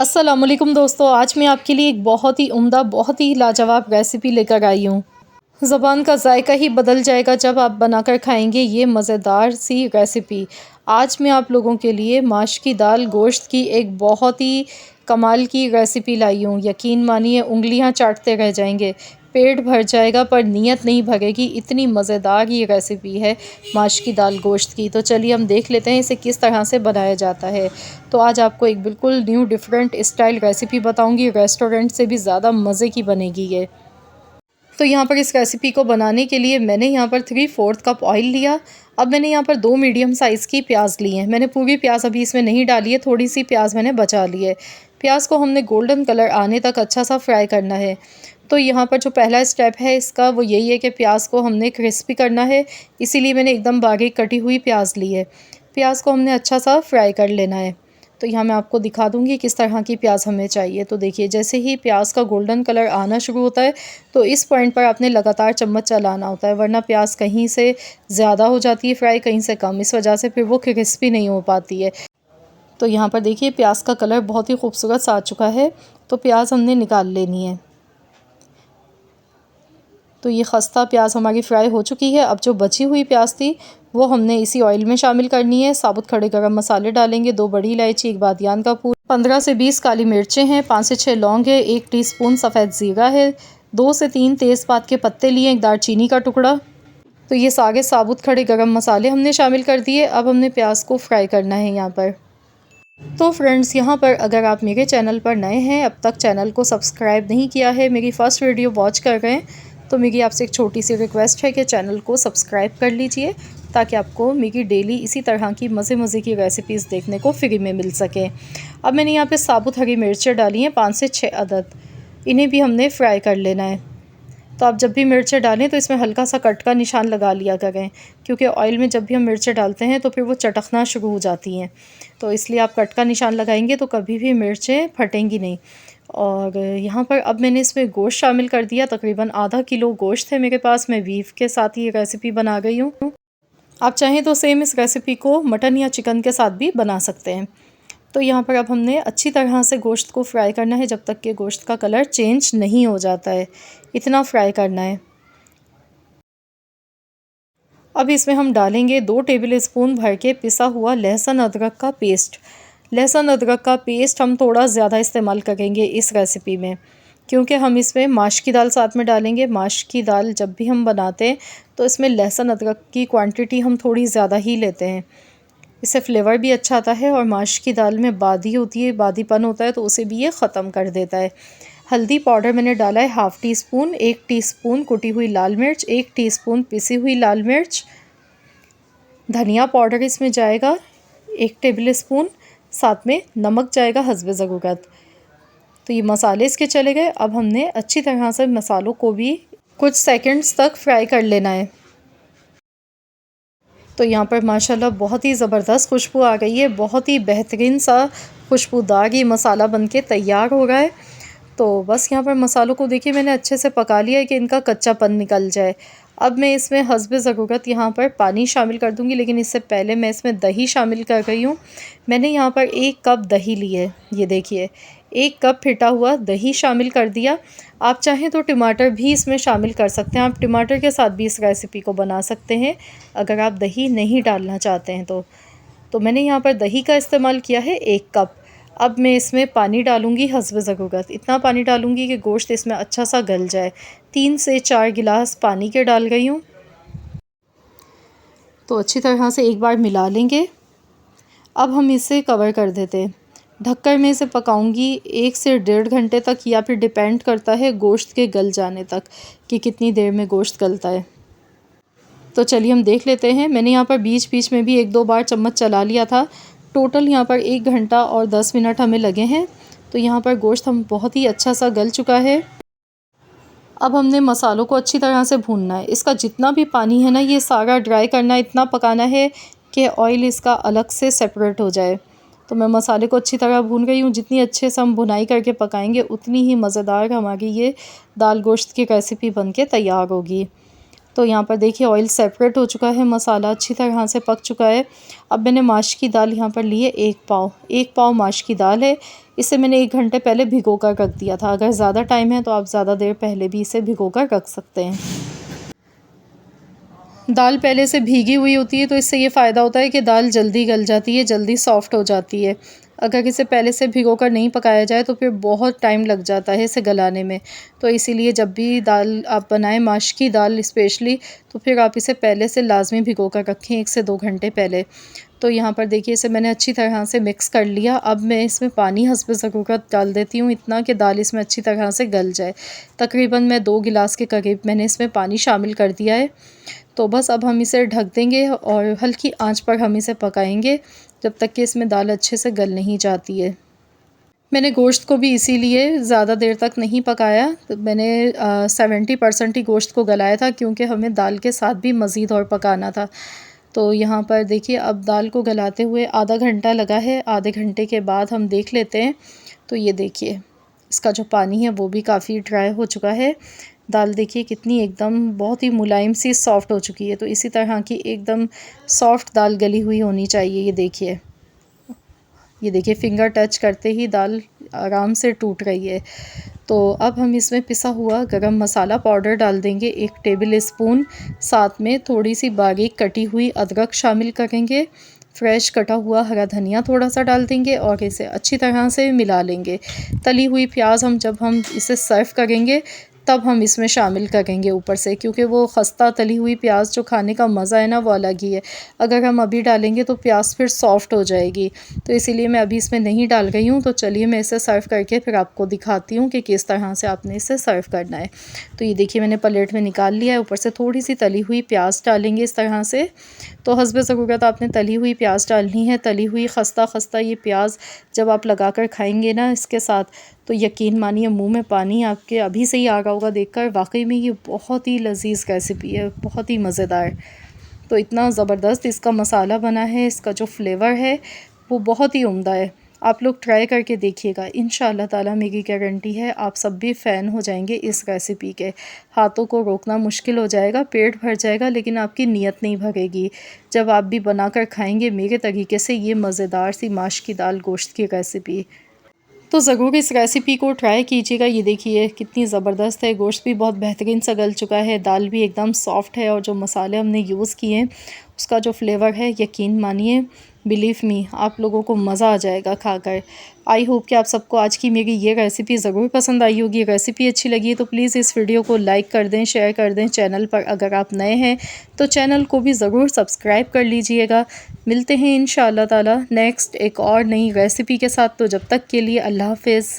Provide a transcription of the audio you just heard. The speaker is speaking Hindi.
अस्सलामुअलैकुम दोस्तों, आज मैं आपके लिए एक बहुत ही उम्दा, बहुत ही लाजवाब रेसिपी लेकर आई हूँ। ज़बान का जायका ही बदल जाएगा जब आप बनाकर खाएंगे ये मज़ेदार सी रेसिपी। आज मैं आप लोगों के लिए माश की दाल गोश्त की एक बहुत ही कमाल की रेसिपी लाई हूँ। यकीन मानिए उंगलियाँ चाटते रह जाएंगे, पेट भर जाएगा पर नीयत नहीं भरेगी, इतनी मज़ेदार ये रेसिपी है माश की दाल गोश्त की। तो चलिए हम देख लेते हैं इसे किस तरह से बनाया जाता है। तो आज आपको एक बिल्कुल न्यू डिफरेंट स्टाइल रेसिपी बताऊँगी, रेस्टोरेंट से भी ज़्यादा मज़े की बनेगी ये। तो यहाँ पर इस रेसिपी को बनाने के लिए मैंने यहाँ पर 3/4 कप ऑयल लिया। अब मैंने यहाँ पर 2 मीडियम साइज़ की प्याज ली हैं। मैंने पूरी प्याज अभी इसमें नहीं डाली है, थोड़ी सी प्याज मैंने बचा ली है। प्याज को हमने गोल्डन कलर आने तक अच्छा सा फ्राई करना है। तो यहाँ पर जो पहला स्टेप है इसका वो यही है कि प्याज को हमने क्रिस्पी करना है, इसीलिए मैंने एकदम बारीक कटी हुई प्याज ली है। प्याज को हमने अच्छा सा फ्राई कर लेना है। तो यहाँ मैं आपको दिखा दूँगी किस तरह की प्याज हमें चाहिए। तो देखिए, जैसे ही प्याज का गोल्डन कलर आना शुरू होता है तो इस पॉइंट पर आपने लगातार चम्मच चलाना होता है, वरना प्याज कहीं से ज़्यादा हो जाती है फ्राई, कहीं से कम। इस वजह से फिर वो क्रिस्पी नहीं हो पाती है। तो यहाँ पर देखिए प्याज का कलर बहुत ही खूबसूरत सा आ चुका है, तो प्याज हमने निकाल लेनी है। तो ये खस्ता प्याज हमारी फ्राई हो चुकी है। अब जो बची हुई प्याज थी वो हमने इसी ऑयल में शामिल करनी है। साबुत खड़े गरम मसाले डालेंगे, 2 बड़ी इलायची, 1 बादियान का फूल, 15 से 20 काली मिर्चें हैं, 5 से 6 लौंग है, 1 टीस्पून सफ़ेद ज़ीरा है, 2 से 3 तेज़पात के पत्ते लिए, 1 दालचीनी का टुकड़ा। तो ये सारे साबुत खड़े गरम मसाले हमने शामिल कर दिए। अब हमने प्याज को फ्राई करना है यहाँ पर। तो फ्रेंड्स, यहाँ पर अगर आप मेरे चैनल पर नए हैं, अब तक चैनल को सब्सक्राइब नहीं किया है, मेरी फ़र्स्ट वीडियो वॉच कर रहे हैं, तो मेरी आपसे एक छोटी सी रिक्वेस्ट है कि चैनल को सब्सक्राइब कर लीजिए, ताकि आपको मेरी डेली इसी तरह की मज़े की रेसिपीज़ देखने को फ्री में मिल सके। अब मैंने यहाँ पे साबुत हरी मिर्चें डाली हैं, 5 से 6 अदद। इन्हें भी हमने फ्राई कर लेना है। तो आप जब भी मिर्चें डालें तो इसमें हल्का सा कट का निशान लगा लिया करें, क्योंकि ऑयल में जब भी हम मिर्चें डालते हैं तो फिर वो चटकना शुरू हो जाती हैं। तो इसलिए आप कट का निशान लगाएंगे तो कभी भी मिर्चें फटेंगी नहीं। और यहाँ पर अब मैंने इसमें गोश्त शामिल कर दिया। तकरीबन आधा किलो गोश्त है मेरे पास। मैं बीफ के साथ ही ये रेसिपी बना गई हूँ। आप चाहें तो सेम इस रेसिपी को मटन या चिकन के साथ भी बना सकते हैं। तो यहाँ पर अब हमने अच्छी तरह से गोश्त को फ्राई करना है, जब तक कि गोश्त का कलर चेंज नहीं हो जाता है, इतना फ्राई करना है। अब इसमें हम डालेंगे 2 टेबल स्पून भर के पिसा हुआ लहसुन अदरक का पेस्ट। लहसुन अदरक का पेस्ट हम थोड़ा ज़्यादा इस्तेमाल करेंगे इस रेसिपी में, क्योंकि हम इसमें माश की दाल साथ में डालेंगे। माश की दाल जब भी हम बनाते हैं तो इसमें लहसुन अदरक की क्वांटिटी हम थोड़ी ज़्यादा ही लेते हैं। इससे फ्लेवर भी अच्छा आता है और माश की दाल में बादी होती है, बादीपन होता है, तो उसे भी ये ख़त्म कर देता है। हल्दी पाउडर मैंने डाला है ½ टीस्पून, 1 टीस्पून कुटी हुई लाल मिर्च, 1 टीस्पून पिसी हुई लाल मिर्च। धनिया पाउडर इसमें जाएगा 1 टेबल स्पून, साथ में नमक जाएगा हस्बे ज़रूरत। तो ये मसाले इसके चले गए। अब हमने अच्छी तरह से मसालों को भी कुछ सेकंड्स तक फ्राई कर लेना है। तो यहाँ पर माशाल्लाह बहुत ही ज़बरदस्त खुशबू आ गई है, बहुत ही बेहतरीन सा खुशबूदार ये मसाला बनके तैयार हो रहा है। तो बस यहाँ पर मसालों को देखिए मैंने अच्छे से पका लिया है कि इनका कच्चापन निकल जाए। अब मैं इसमें हस्बे ज़रूरत यहाँ पर पानी शामिल कर दूँगी, लेकिन इससे पहले मैं इसमें दही शामिल कर रही हूँ। मैंने यहाँ पर 1 कप दही ली है, ये देखिए 1 कप फिटा हुआ दही शामिल कर दिया। आप चाहें तो टमाटर भी इसमें शामिल कर सकते हैं, आप टमाटर के साथ भी इस रेसिपी को बना सकते हैं अगर आप दही नहीं डालना चाहते हैं तो मैंने यहाँ पर दही का इस्तेमाल किया है 1 कप। अब मैं इसमें पानी डालूँगी हस्बे ज़रूरत, इतना पानी डालूँगी कि गोश्त इसमें अच्छा सा गल जाए। 3 से 4 गिलास पानी के डाल गई हूँ। तो अच्छी तरह से एक बार मिला लेंगे। अब हम इसे कवर कर देते हैं। ढककर मैं इसे पकाऊंगी 1 से 1.5 घंटे तक, या फिर डिपेंड करता है गोश्त के गल जाने तक कि कितनी देर में गोश्त गलता है। तो चलिए हम देख लेते हैं। मैंने यहाँ पर बीच बीच में भी 1-2 बार चम्मच चला लिया था। टोटल यहाँ पर 1 घंटा और 10 मिनट हमें लगे हैं। तो यहाँ पर गोश्त हम बहुत ही अच्छा सा गल चुका है। अब हमने मसालों को अच्छी तरह से भूनना है। इसका जितना भी पानी है ना, ये सारा ड्राई करना है, इतना पकाना है कि ऑयल इसका अलग से सेपरेट हो जाए। तो मैं मसाले को अच्छी तरह भून गई हूँ। जितनी अच्छे से हम भुनाई करके पकाएंगे उतनी ही मज़ेदार हमारी ये दाल गोश्त की रेसिपी बनके तैयार होगी। तो यहाँ पर देखिए ऑयल सेपरेट हो चुका है, मसाला अच्छी तरह से पक चुका है। अब मैंने माश की दाल यहाँ पर ली है 1 पाव। 1 पाव माश की दाल है। इसे मैंने 1 घंटे पहले भिगो कर रख दिया था। अगर ज़्यादा टाइम है तो आप ज़्यादा देर पहले भी इसे भिगो कर रख सकते हैं। दाल पहले से भीगी हुई होती है तो इससे ये फ़ायदा होता है कि दाल जल्दी गल जाती है, जल्दी सॉफ़्ट हो जाती है। अगर इसे पहले से भिगोकर नहीं पकाया जाए तो फिर बहुत टाइम लग जाता है इसे गलाने में। तो इसीलिए जब भी दाल आप बनाएँ, माश की दाल स्पेशली, तो फिर आप इसे पहले से लाज़मी भिगोकर रखें 1 से 2 घंटे पहले। तो यहाँ पर देखिए इसे मैंने अच्छी तरह से मिक्स कर लिया। अब मैं इसमें पानी हस्ब ज़रूरत डाल देती हूँ, इतना कि दाल इसमें अच्छी तरह से गल जाए। तकरीबन मैं 2 गिलास के करीब मैंने इसमें पानी शामिल कर दिया है। तो बस अब हम इसे ढक देंगे और हल्की आंच पर हम इसे पकाएंगे जब तक कि इसमें दाल अच्छे से गल नहीं जाती है। मैंने गोश्त को भी इसीलिए ज़्यादा देर तक नहीं पकाया, तो मैंने 70% ही गोश्त को गलाया था क्योंकि हमें दाल के साथ भी मज़ीद और पकाना था। तो यहाँ पर देखिए अब दाल को गलाते हुए आधा घंटा लगा है। आधे घंटे के बाद हम देख लेते हैं, तो ये देखिए इसका जो पानी है वो भी काफ़ी ड्राई हो चुका है। दाल देखिए कितनी एकदम बहुत ही मुलायम सी सॉफ़्ट हो चुकी है। तो इसी तरह की एकदम सॉफ़्ट दाल गली हुई होनी चाहिए। ये देखिए फ़िंगर टच करते ही दाल आराम से टूट रही है। तो अब हम इसमें पिसा हुआ गरम मसाला पाउडर डाल देंगे 1 टेबल स्पून, साथ में थोड़ी सी बारीक कटी हुई अदरक शामिल करेंगे, फ्रेश कटा हुआ हरा धनिया थोड़ा-सा डाल देंगे और इसे अच्छी तरह से मिला लेंगे। तली हुई प्याज जब हम इसे सर्व करेंगे तब हम इसमें शामिल करेंगे ऊपर से, क्योंकि वो खस्ता तली हुई प्याज जो खाने का मज़ा है ना वो अलग ही है। अगर हम अभी डालेंगे तो प्याज फिर सॉफ़्ट हो जाएगी, तो इसीलिए मैं अभी इसमें नहीं डाल रही हूँ। तो चलिए मैं इसे सर्व करके फिर आपको दिखाती हूँ कि किस तरह से आपने इसे सर्व करना है। तो ये देखिए मैंने प्लेट में निकाल लिया है। ऊपर से थोड़ी सी तली हुई प्याज डालेंगे इस तरह से। तो हस्ब ज़रूरत आपने तली हुई प्याज डालनी है। तली हुई खस्ता ये प्याज जब आप लगाकर खाएंगे ना इसके साथ, तो यकीन मानिए मुंह में पानी आपके अभी से ही आ रहा होगा देखकर। वाकई में ये बहुत ही लजीज़ रेसिपी है, बहुत ही मज़ेदार। तो इतना ज़बरदस्त इसका मसाला बना है, इसका जो फ्लेवर है वो बहुत ही उम्दा है। आप लोग ट्राई करके देखिएगा, इंशाअल्लाह ताला मेरी गारंटी है आप सब भी फ़ैन हो जाएंगे इस रेसिपी के। हाथों को रोकना मुश्किल हो जाएगा, पेट भर जाएगा लेकिन आपकी नीयत नहीं भरेगी जब आप भी बनाकर खाएंगे मेरे तरीके से ये मज़ेदार सी माश की दाल गोश्त की रेसिपी। तो ज़रूर इस रेसिपी को ट्राई कीजिएगा। ये देखिए कितनी ज़बरदस्त है, गोश्त भी बहुत बेहतरीन सा गल चुका है, दाल भी एकदम सॉफ़्ट है और जो मसाले हमने यूज़ किए हैं उसका जो फ्लेवर है यकीन मानिए, बिलीव मी, आप लोगों को मज़ा आ जाएगा खाकर। आई होप कि आप सबको आज की मेरी ये रेसिपी ज़रूर पसंद आई होगी। रेसिपी अच्छी लगी है तो प्लीज़ इस वीडियो को लाइक कर दें, शेयर कर दें। चैनल पर अगर आप नए हैं तो चैनल को भी ज़रूर सब्सक्राइब कर लीजिएगा। मिलते हैं इंशाअल्लाह ताला नेक्स्ट एक और नई रेसिपी के साथ। तो जब तक के लिए अल्लाह हाफ़िज़।